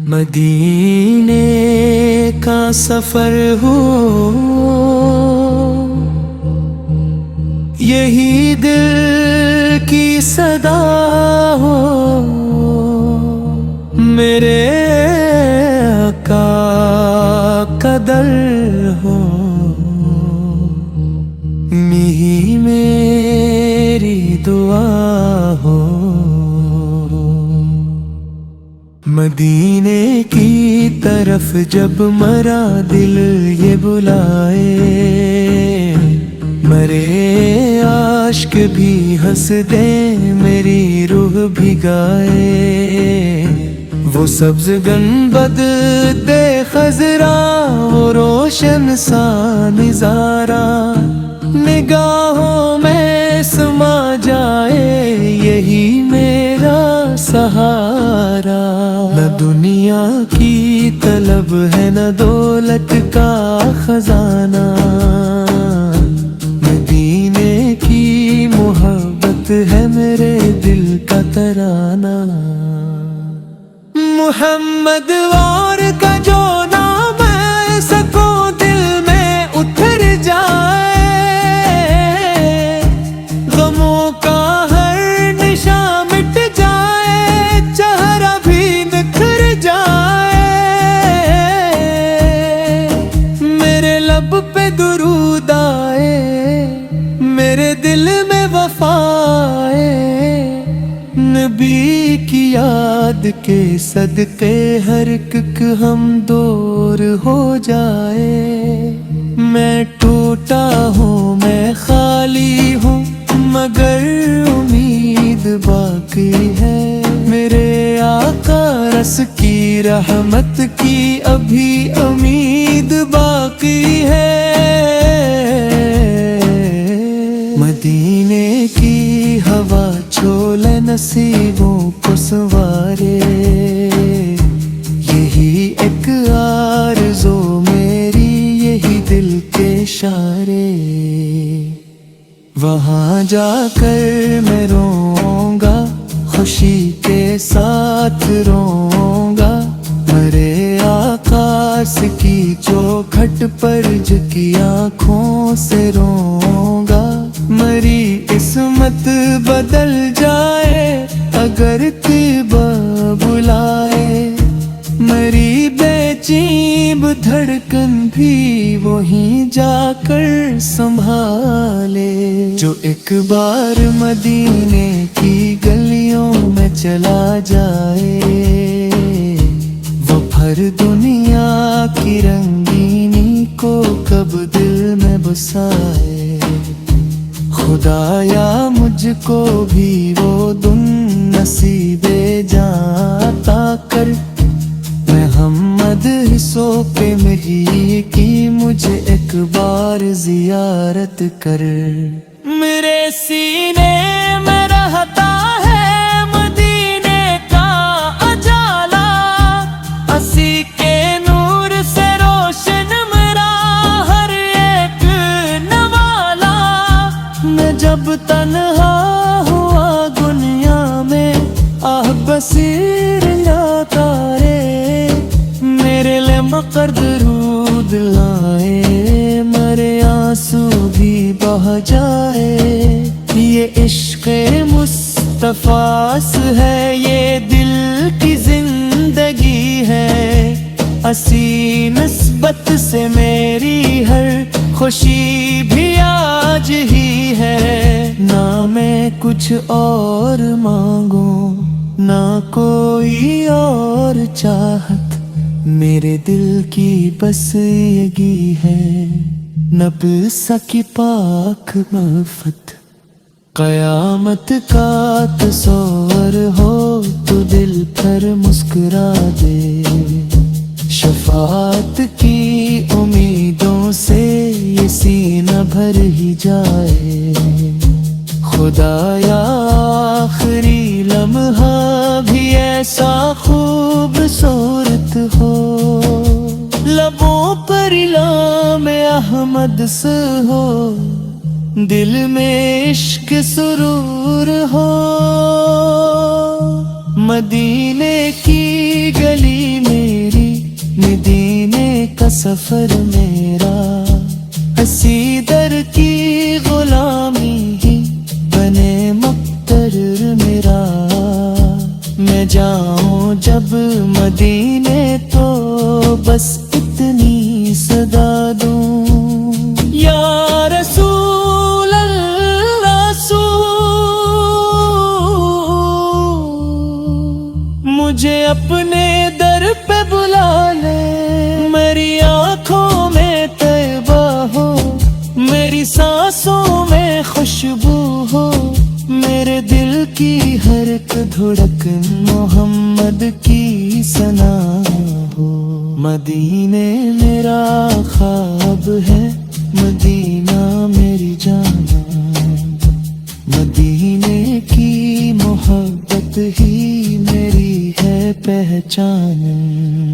مدینے کا سفر ہو، یہی دل کی صدا ہو، میرے آقا کا در ہو، یہی میری دعا ہو۔ مدینے کی طرف جب مرا دل یہ بلائے، مرے عاشق بھی ہنس دے میری روح بھگائے، وہ سبز گنبد دے خضرا، وہ روشن سا نظارہ نگاہوں میں سما جائے، یہی میرا سہارا۔ نہ دنیا کی طلب ہے نہ دولت کا خزانہ، مدینے کی محبت ہے میرے دل کا ترانہ۔ محمد اور کا جو نام ہے سکوں دل میں اتر جائے، غموں کا ہر نشان مٹ جائے، چہرہ بھی نکھر جائے، میرے لب پہ درود آئے، میرے دل میں وفا آئے، نبی کی یاد کے صدقے ہر ایک ہم دور ہو جائے۔ میں ٹوٹا ہوں میں خالی ہوں مگر امید باقی ہے، میرے آقا رس کی رحمت کی ابھی امید باقی ہے۔ مدینے کی ہوا چھولے نصیبوں کو سنوارے، یہی ایک آرزو میری، یہی دل کے اشارے، وہاں جا کر میں روؤں گا، خوشی کے ساتھ روؤں گا، مرے آقا کی چوکھٹ پر جھکی آنکھوں سے روؤں گا، مری قسمت بدل جائے اگر طیبہ بلائے، مری بے چین دھڑکن بھی وہیں جا کر سنبھالے۔ جو ایک بار مدینے کی گلیوں میں چلا جائے، وہ بھر دنیا کی رنگینی کو کب دل میں بسائے، خدایا مجھ کو بھی وہ دن نصیب جاں عطا کر، محمد حصوں پہ میری کی مجھے ایک بار زیارت کر۔ میرے سینے میں رہتا ہے مدینے کا اجالا، اسی کے نور سے روشن میرا ہر ایک نوالا، میں جب تنہا ہوا دنیا میں آہ بصیر لاتا رے، میرے لئے مقر درود لائے، مرے آنسو بھی بہہ جائے، یہ عشق مصطفیٰ ہے، یہ دل کی زندگی ہے، اسی نسبت سے میری ہر خوشی بھی آج ہی ہے، نہ میں کچھ اور مانگوں نہ کوئی اور چاہت، میرے دل کی بس یہی ہے نبض کی پاک معرفت، قیامت کا تصور ہو تو دل پر مسکرا دے، شفاعت کی امیدوں سے یہ سینہ بھر ہی جائے، خدایا آخری لمحہ بھی ایسا خوبصورت ہو، لبوں پر لام احمد سے ہو، دل میں عشق سرور ہو، مدینے کی گلی میری، مدینے کا سفر میرا، ہنسی در کی غلامی ہی بنے مقتدر میرا۔ میں جاؤں جب مدینے تو بس اتنی صدا دوں، یا رسول اللہ سو مجھے اپنے در پہ بلا لے، میری آنکھوں میں طیبہ ہو، میری سانسوں میں خوشبو ہو، میرے دل کی ہر ایک دھڑکن محمد کی ثنا ہو۔ مدینے میرا خواب ہے، مدینہ میری جان، مدینے کی محبت ہی میری ہے پہچان۔